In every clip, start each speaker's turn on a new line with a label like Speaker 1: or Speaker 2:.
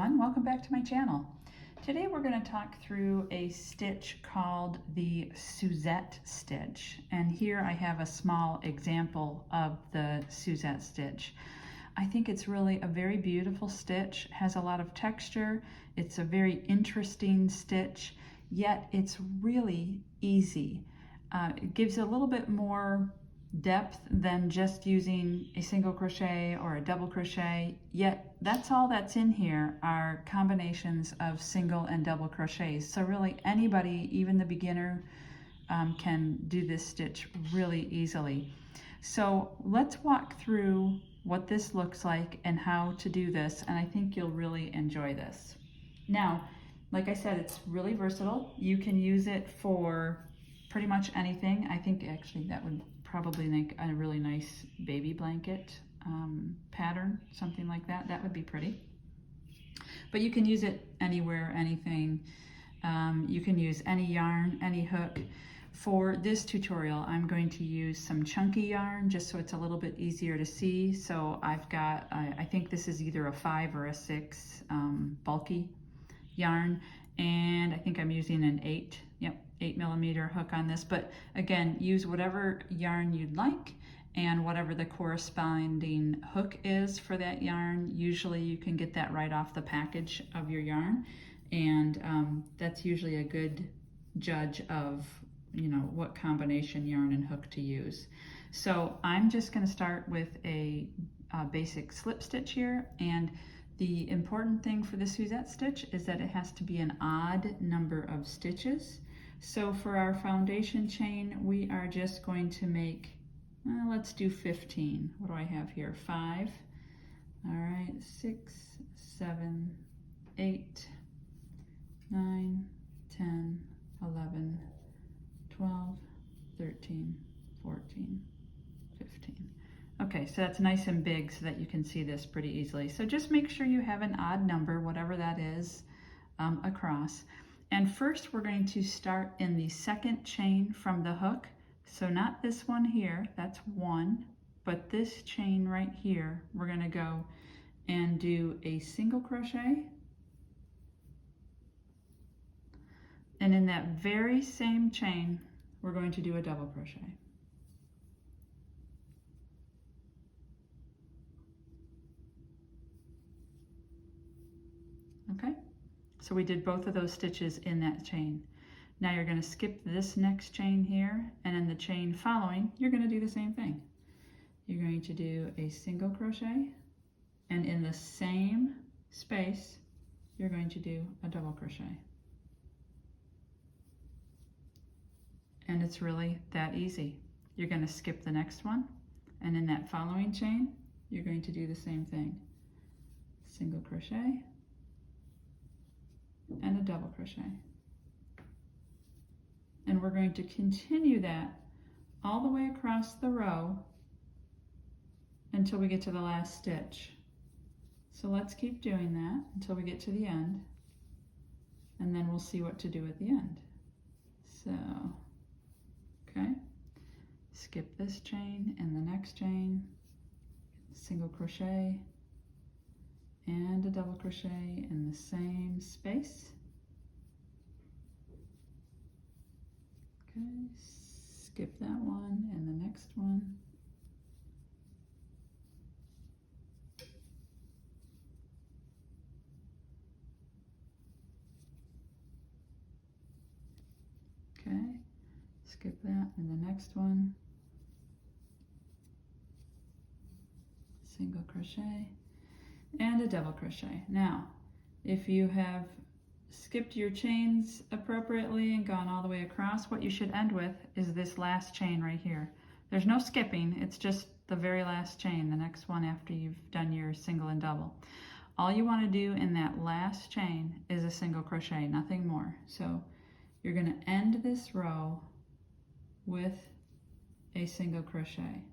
Speaker 1: everyone, welcome back to my channel. Today we're going to talk through a stitch called the Suzette Stitch, and here I have a small example of the Suzette Stitch. I think it's really a very beautiful stitch, has a lot of texture, it's a very interesting stitch, yet it's really easy. It gives a little bit more depth than just using a single crochet or a double crochet, yet that's all that's in here are combinations of single and double crochets. So really anybody, even the beginner, can do this stitch really easily. So let's walk through what this looks like and how to do this, and I think you'll really enjoy this. Now, like I said, it's really versatile. You can use it for pretty much anything. I think actually that would probably make a really nice baby blanket pattern, something like that. That would be pretty. But you can use it anywhere, anything. You can use any yarn, any hook. For this tutorial, I'm going to use some chunky yarn just so it's a little bit easier to see. So I've got, I think this is either a 5 or a 6 bulky yarn, and I think I'm using an 8mm hook on this, but again, use whatever yarn you'd like and whatever the corresponding hook is for that yarn. Usually you can get that right off the package of your yarn, and that's usually a good judge of, you know, what combination yarn and hook to use. So I'm just going to start with a basic slip stitch here, and the important thing for the Suzette stitch is that it has to be an odd number of stitches. So for our foundation chain, we are just going to make, let's do 15. What do I have here? 5. All right, 6, 7, 8, 9, 10, 11, 12, 13, 14, 15. Okay, so that's nice and big so that you can see this pretty easily. So just make sure you have an odd number, whatever that is, across. And first we're going to start in the second chain from the hook. So not this one here, that's 1, but this chain right here, we're going to go and do a single crochet. And in that very same chain, we're going to do a double crochet. Okay, so we did both of those stitches in that chain. Now you're going to skip this next chain here, and in the chain following, you're going to do the same thing. You're going to do a single crochet, and in the same space, you're going to do a double crochet. And it's really that easy. You're going to skip the next one, and in that following chain, you're going to do the same thing. Single crochet, and a double crochet. And we're going to continue that all the way across the row until we get to the last stitch. So let's keep doing that until we get to the end, and then we'll see what to do at the end. So, okay, skip this chain and the next chain, single crochet, and a double crochet in the same space. Okay, skip that one and the next one. Okay, skip that and the next one. Single crochet and a double crochet. Now, if you have skipped your chains appropriately and gone all the way across, what you should end with is this last chain right here. There's no skipping, it's just the very last chain, the next one after you've done your single and double. All you want to do in that last chain is a single crochet, nothing more. So you're going to end this row with a single crochet.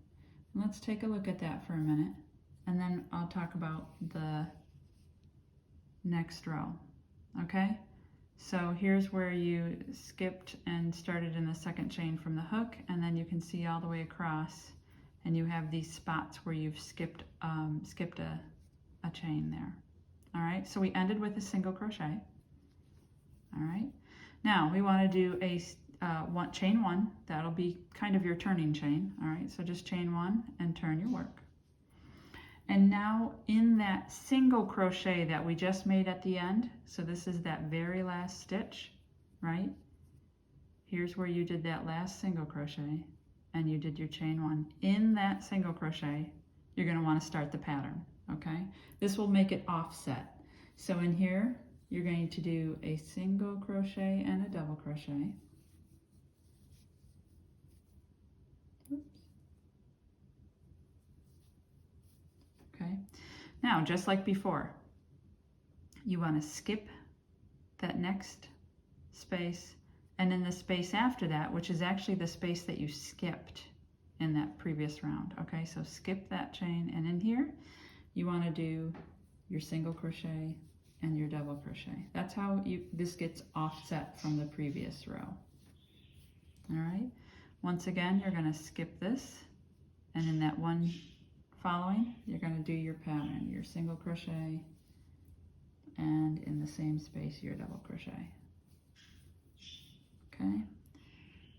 Speaker 1: And let's take a look at that for a minute, and then I'll talk about the next row. Okay, so here's where you skipped and started in the second chain from the hook, and then you can see all the way across, and you have these spots where you've skipped a chain there. All right, so we ended with a single crochet. All right, now we want to do a chain one. That'll be kind of your turning chain. All right, so just chain one and turn your work. And now in that single crochet that we just made at the end, so this is that very last stitch, right? Here's where you did that last single crochet and you did your chain one. In that single crochet, you're going to want to start the pattern, okay? This will make it offset. So in here, you're going to do a single crochet and a double crochet. Oops. Okay, now just like before, you want to skip that next space, and in the space after that, which is actually the space that you skipped in that previous round. Okay, so skip that chain, and in here you want to do your single crochet and your double crochet. That's how this gets offset from the previous row. All right, once again you're going to skip this, and in that one following you're going to do your pattern, your single crochet, and in the same space your double crochet. Okay,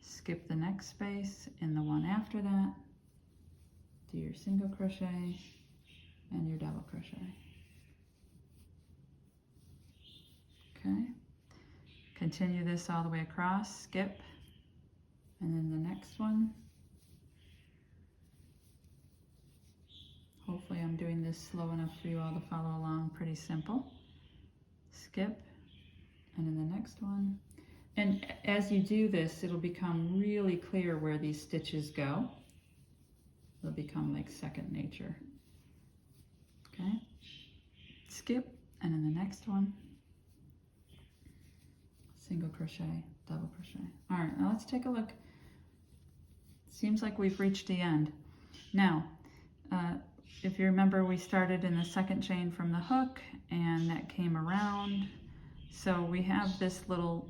Speaker 1: skip the next space, in the one after that do your single crochet and your double crochet. Okay, continue this all the way across, skip, and then the next one. Hopefully I'm doing this slow enough for you all to follow along. Pretty simple. Skip, and in the next one. And as you do this, it'll become really clear where these stitches go. They'll become like second nature. Okay, skip, and in the next one, single crochet, double crochet. All right, now let's take a look. Seems like we've reached the end. Now, if you remember, we started in the second chain from the hook, and that came around. So we have this little,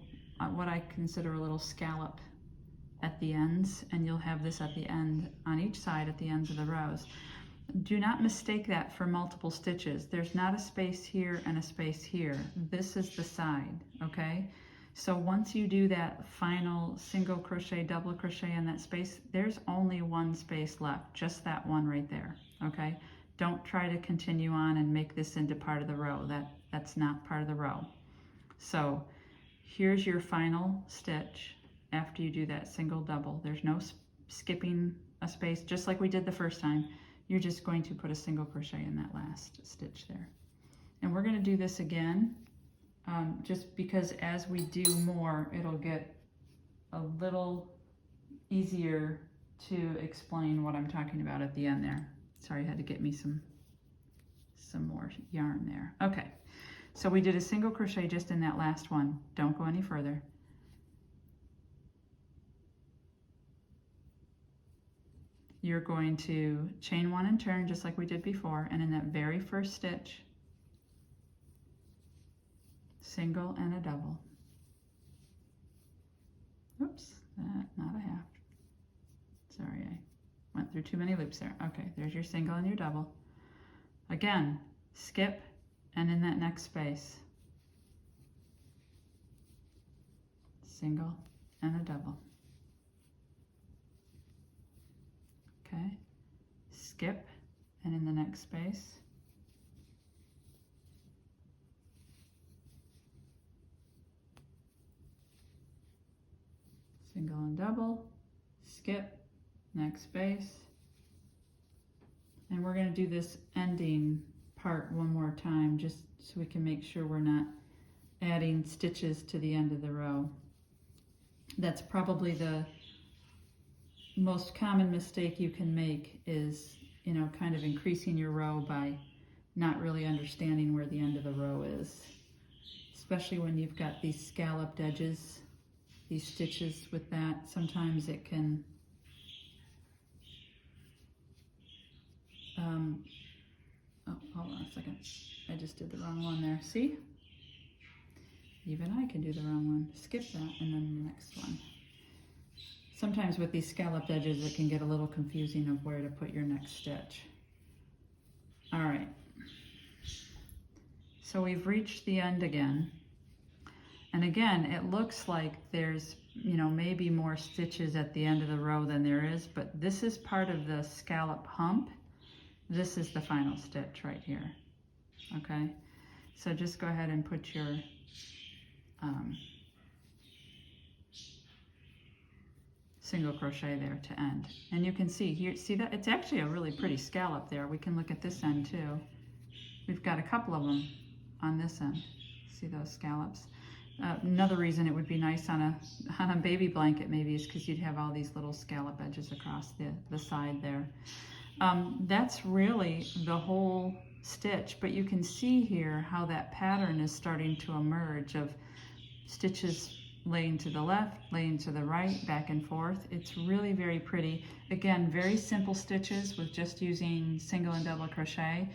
Speaker 1: what I consider a little scallop at the ends, and you'll have this at the end, on each side at the ends of the rows. Do not mistake that for multiple stitches. There's not a space here and a space here. This is the side, okay? So once you do that final single crochet, double crochet in that space, there's only one space left, just that one right there, okay? Don't try to continue on and make this into part of the row. That's not part of the row. So here's your final stitch after you do that single double. There's no skipping a space, just like we did the first time. You're just going to put a single crochet in that last stitch there. And we're going to do this again, just because as we do more, it'll get a little easier to explain what I'm talking about at the end there. Sorry, I had to get me some more yarn there. Okay, so we did a single crochet just in that last one. Don't go any further. You're going to chain one and turn just like we did before, and in that very first stitch, single and a double. Oops, not a half. Sorry, I went through too many loops there. Okay, there's your single and your double. Again, skip, and in that next space, single and a double. Okay, skip, and in the next space, single and double, skip, next space, and we're going to do this ending part one more time just so we can make sure we're not adding stitches to the end of the row. That's probably the most common mistake you can make, is, you know, kind of increasing your row by not really understanding where the end of the row is, especially when you've got these scalloped edges, these stitches with that. Sometimes it can oh, hold on a second, I just did the wrong one there. See, even I can do the wrong one. Skip that, and then the next one. Sometimes with these scalloped edges, it can get a little confusing of where to put your next stitch. All right. So we've reached the end again. And again, it looks like there's, maybe more stitches at the end of the row than there is, but this is part of the scallop hump. This is the final stitch right here, okay? So just go ahead and put your single crochet there to end. And you can see here, see that? It's actually a really pretty scallop there. We can look at this end too. We've got a couple of them on this end. See those scallops? Another reason it would be nice on a baby blanket maybe is because you'd have all these little scallop edges across the side there. That's really the whole stitch, but you can see here how that pattern is starting to emerge of stitches laying to the left, laying to the right, back and forth. It's really very pretty. Again, very simple stitches with just using single and double crochet.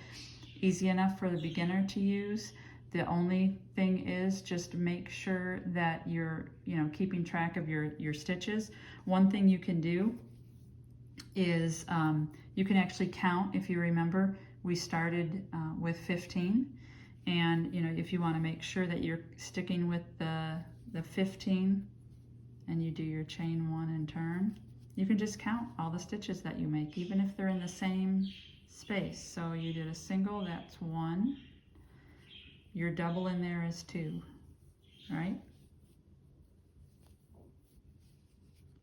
Speaker 1: Easy enough for the beginner to use. The only thing is just make sure that you're keeping track of your stitches. One thing you can do is you can actually count. If you remember, we started with 15, and if you want to make sure that you're sticking with the 15 and you do your chain 1 and turn, you can just count all the stitches that you make, even if they're in the same space. So you did a single, that's 1. Your double in there is 2, right?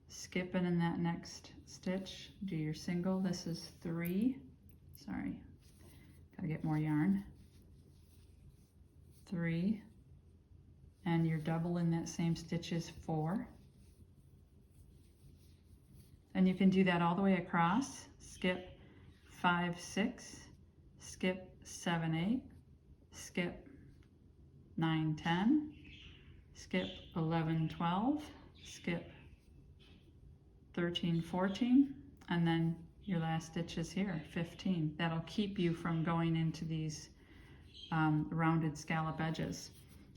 Speaker 1: Skipping in that next stitch, do your single, this is 3. Sorry, gotta get more yarn. 3, and your double in that same stitch is 4. And you can do that all the way across. Skip 5, 6, skip 7, 8, skip 9, 10, skip 11, 12, skip 13, 14, and then your last stitch is here, 15. That'll keep you from going into these rounded scallop edges.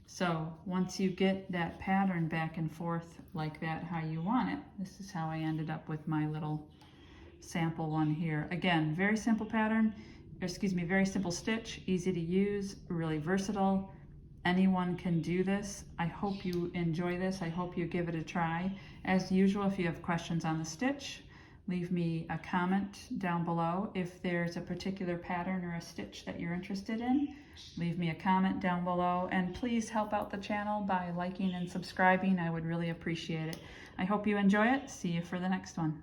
Speaker 1: So once you get that pattern back and forth like that, how you want it, this is how I ended up with my little sample one here. Again, very simple pattern, very simple stitch, easy to use, really versatile. Anyone can do this. I hope you enjoy this. I hope you give it a try. As usual, if you have questions on the stitch, leave me a comment down below. If there's a particular pattern or a stitch that you're interested in, leave me a comment down below. And please help out the channel by liking and subscribing. I would really appreciate it. I hope you enjoy it. See you for the next one.